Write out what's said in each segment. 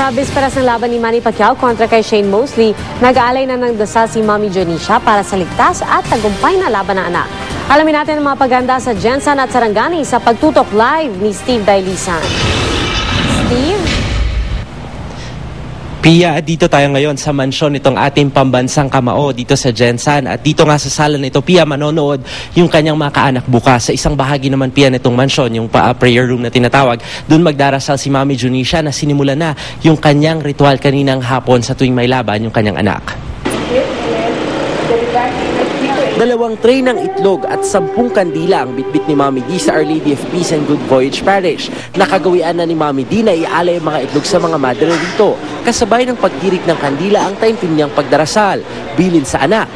Sa bisperas ng laban ni Manny Pacquiao kontra kay Shane Mosley, nag-aalay na ng dasal si Mommy Jonisha para sa ligtas at tagumpay na laban ng anak. Alamin natin ang mga paganda sa Jensan at Sarangani sa Pagtutok Live ni Steve Dailisan. Steve? Pia, dito tayo ngayon sa mansyon nitong ating pambansang kamao dito sa Jensan. At dito nga sa sala nito, Pia, manonood yung kanyang mga kaanak bukas. Sa isang bahagi naman, Pia, nitong mansyon, yung prayer room na tinatawag, doon magdarasal si Mommy Jonisha na sinimulan na yung kanyang ritual kaninang hapon sa tuwing may laban yung kanyang anak. 2 tray ng itlog at 10 kandila ang bitbit ni Mommy D sa Our Lady of Peace and Good Voyage Parish. Nakagawian na ni Mommy D na ialay ang mga itlog sa mga madre rito. Kasabay ng pagtirik ng kandila ang time niyang pagdarasal. Bilin sa anak.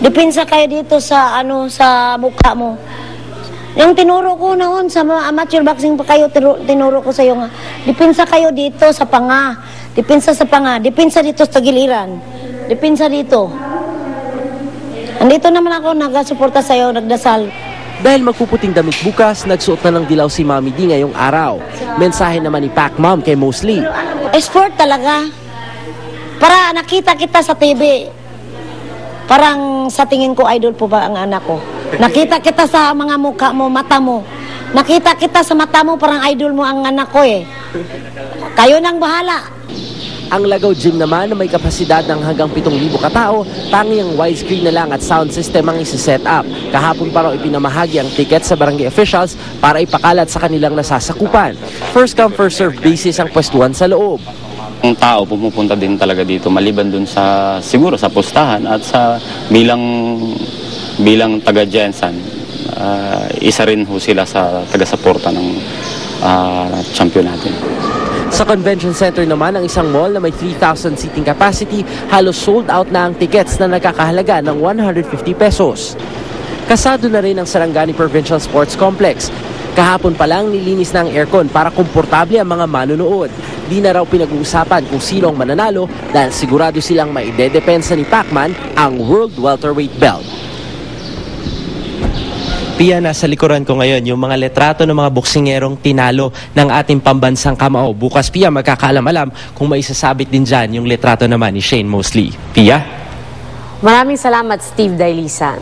Depensa kayo dito sa sa mukha mo. Yung tinuro ko noon sa mga amateur boxing pa kayo, tinuro ko sa iyo nga. Depensa kayo dito sa panga. Depensa sa panga. Depensa dito sa giliran. Depensa dito. Andito naman ako, nagasuporta sa'yo, nagdasal. Dahil magpuputing damit bukas, nagsuot na ng dilaw si Mommy D ngayong araw. Mensahe naman ni Pac Mom kay Mosley. Sport talaga. Para nakita kita sa TV. Parang sa tingin ko, idol po ba ang anak ko? Nakita kita sa mga mukha mo, mata mo. Nakita kita sa mata mo, parang idol mo ang anak ko eh. Kayo nang bahala. Ang Lagaw Gym naman na may kapasidad ng hanggang 7,000 katao, tanging widescreen na lang at sound system ang isi-set up. Kahapon pa raw ipinamahagi ang ticket sa barangay officials para ipakalat sa kanilang nasasakupan. First come, first serve basis ang pwestuhan sa loob. Ang tao pumupunta din talaga dito maliban dun sa siguro sa postahan at sa bilang taga Jensan. Isa rin ho sila sa taga-suporta ng champion natin. Sa convention center naman, ang isang mall na may 3,000 seating capacity, halos sold out na ang tickets na nagkakahalaga ng 150 pesos. Kasado na rin ang Sarangani Provincial Sports Complex. Kahapon pa lang nilinis na ang aircon para komportable ang mga manunood. Di na raw pinag-uusapan kung sino ang mananalo dahil sigurado silang maidedepensa ni Pacman ang World Welterweight Belt. Pia, nasa likuran ko ngayon yung mga letrato ng mga boksingerong tinalo ng ating pambansang kamao. Bukas, Pia, magkakaalam-alam kung may sasabit din dyan yung letrato naman ni Shane Mosley. Pia? Maraming salamat, Steve Dailisan.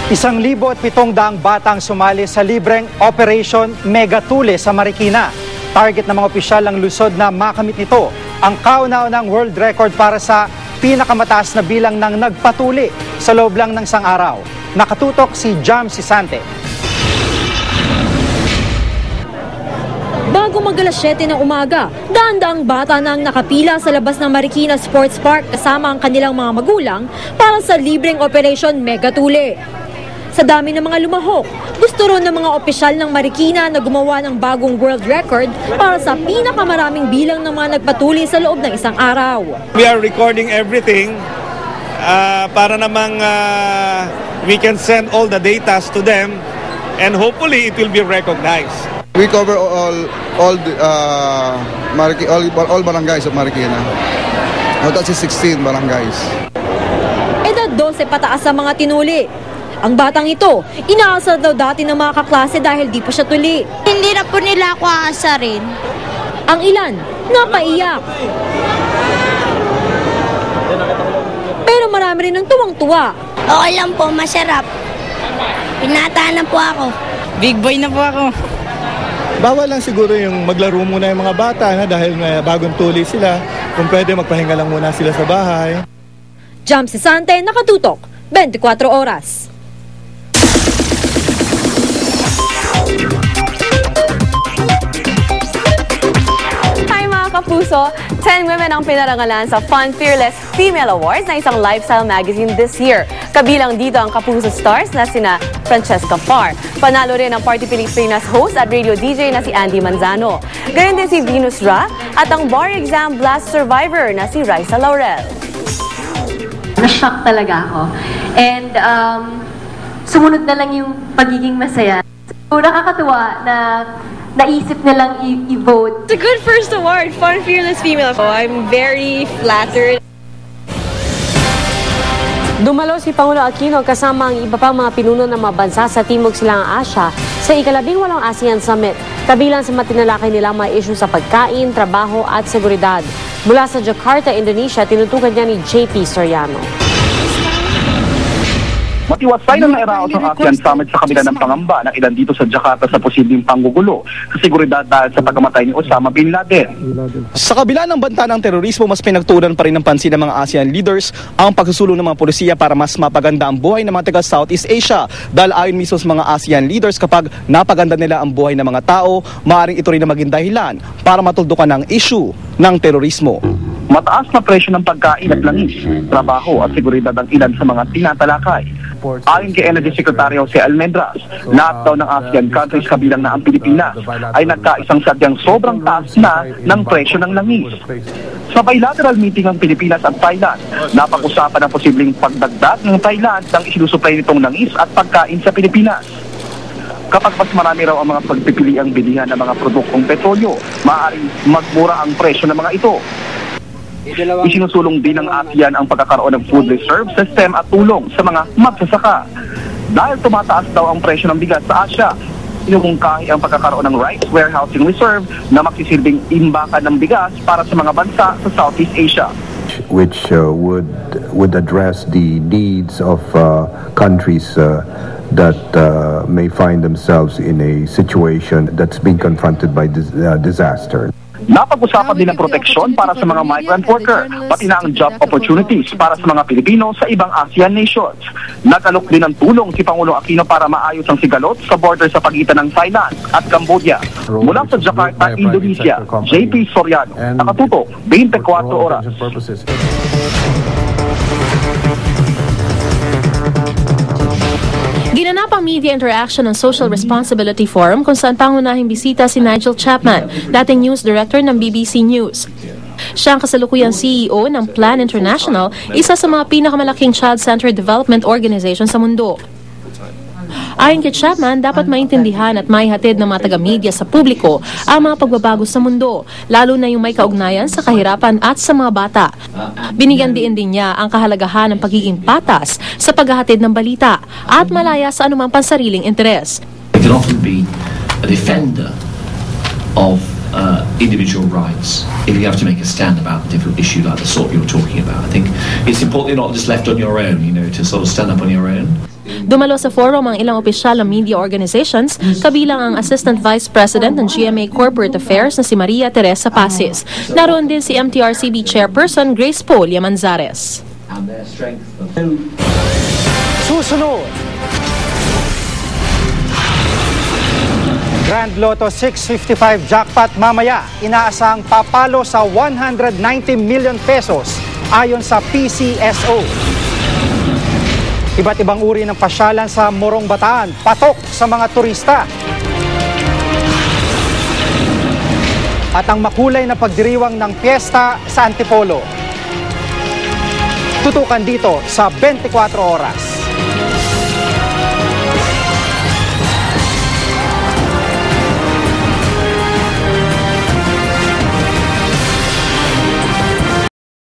1,700 batang sumali sa libreng Operation Megatule sa Marikina. Target ng mga opisyal ng Luzon na makamit nito ang kauna-unang world record para sa pinakamataas na bilang ng nagpatuli sa loob lang ng isang araw. Nakatutok si Jam Sisante. Bago mag-alas 7 ng umaga, daan-daang bata na ang nakapila sa labas ng Marikina Sports Park kasama ang kanilang mga magulang para sa libreng Operation Megatule. Sa dami ng mga lumahok, gusto ron ng mga opisyal ng Marikina na gumawa ng bagong world record para sa pinakamaraming bilang ng mga nagpatuli sa loob ng isang araw. We are recording everything para namang we can send all the data to them and hopefully it will be recognized. We cover all barangays of Marikina. Total 16 barangays. Edad 12 pataas sa mga tinuli. Ang batang ito, inaasar daw dati ng mga kaklase dahil di pa siya tuli. Hindi na po nila ako aasarin. Ang ilan, napaiyak. Pero marami rin ng tuwang-tuwa. Okay lang po, masarap. Pinataan na po ako. Big boy na po ako. Bawal lang siguro yung maglaro muna yung mga bata na dahil bagong tuli sila. Kung pwede, magpahinga lang muna sila sa bahay. Jam Sisante, nakatutok, 24 oras. Kapuso, 10 women ang pinarangalan sa Fun Fearless Female Awards na isang lifestyle magazine this year. Kabilang dito ang Kapuso stars na sina Francesca Farr. Panalo rin ang Party Pilipinas host at radio DJ na si Andy Manzano. Gayon din si Venus Ra at ang bar exam blast survivor na si Raisa Laurel. Na-shock talaga ako. And sumunod na lang yung pagiging masaya. So, nakakatuwa na naisip nilang i-vote. It's a good first award, Fun Fearless Female. I'm very flattered. Dumalo si Pangulo Aquino kasama ang iba pang mga pinuno ng mga bansa sa Timog Silangang Asya sa ika-18 ASEAN Summit. Kabilang sa matinalakay nila mga isyu sa pagkain, trabaho at seguridad. Mula sa Jakarta, Indonesia, tinutukan niya ni JP Soriano. Matiwasay na nairaos ang ASEAN Summit sa kabila ng pangamba ng ilan dito sa Jakarta sa posibleng panggugulo sa seguridad dahil sa pagkamatay ni Osama Bin Laden. Sa kabila ng banta ng terorismo, mas pinagtuunan pa rin ng pansin ng mga ASEAN leaders ang pagsusulong ng mga polisiya para mas mapaganda ang buhay ng mga taga Southeast Asia. Dahil ayon mismo sa mga ASEAN leaders, kapag napaganda nila ang buhay ng mga tao, maaaring ito rin na maging dahilan para matuldukan ang issue ng terorismo. Mataas na presyo ng pagkain at langis, trabaho at seguridad ang ilan sa mga tinatalakay. Ayon kay Energy Secretary Jose Almendras, lahat daw ng ASEAN countries kabilang na ang Pilipinas ay nagkaisang sadyang sobrang taas na ng presyo ng langis. Sa bilateral meeting ng Pilipinas at Thailand, napag-usapan ang posibleng pagdagdag ng Thailand ng isinusupply nitong langis at pagkain sa Pilipinas. Kapag mas marami raw ang mga pagpipiliang bilihan ng mga produktong petrolyo, maaaring magmura ang presyo ng mga ito. Isinusulong din ng ASEAN ang pagkakaroon ng food reserve system at tulong sa mga magsasaka. Dahil tumataas daw ang presyo ng bigas sa Asya, inumungkahi ang pagkakaroon ng rice warehousing reserve na magsisilbing imbakan ng bigas para sa mga bansa sa Southeast Asia. Which would address the needs of countries that may find themselves in a situation that's being confronted by disaster. Napag-usapan din ang proteksyon para sa mga migrant worker, pati na ang job opportunities para sa mga Pilipino sa ibang ASEAN nations. Nag-alok din ng tulong si Pangulo Aquino para maayos ang sigalot sa border sa pagitan ng Thailand at Cambodia. Mula sa Jakarta, Indonesia, JP Soriano, nakatutok 24 oras. Ginanap ang Media Interaction and Social Responsibility Forum kung saan pangunahing bisita si Nigel Chapman, dating news director ng BBC News. Siya ang kasalukuyang CEO ng Plan International, isa sa mga pinakamalaking child-centered development organization sa mundo. Ayon kay Chapman, dapat maintindihan at maihatid ng mga taga-media sa publiko ang mga pagbabago sa mundo, lalo na yung may kaugnayan sa kahirapan at sa mga bata. Binigyan din niya ang kahalagahan ng pagiging patas sa paghahatid ng balita at malaya sa anumang pansariling interes. It can often be a defender of individual rights if you have to make a stand about a difficult issue like the sort you're talking about. I think it's important you're not just left on your own, to sort of stand up on your own. Dumalo sa forum ang ilang opisyal ng media organizations, kabilang ang Assistant Vice President ng GMA Corporate Affairs na si Maria Teresa Pasis. Naroon din si MTRCB Chairperson Grace Polia Manzares. Susunod, Grand Lotto 655 jackpot mamaya, inaasang papalo sa 190 million pesos ayon sa PCSO. Iba't ibang uri ng pasyalan sa Morong Bataan, patok sa mga turista. At ang makulay na pagdiriwang ng piyesta sa Antipolo. Tutukan dito sa 24 oras.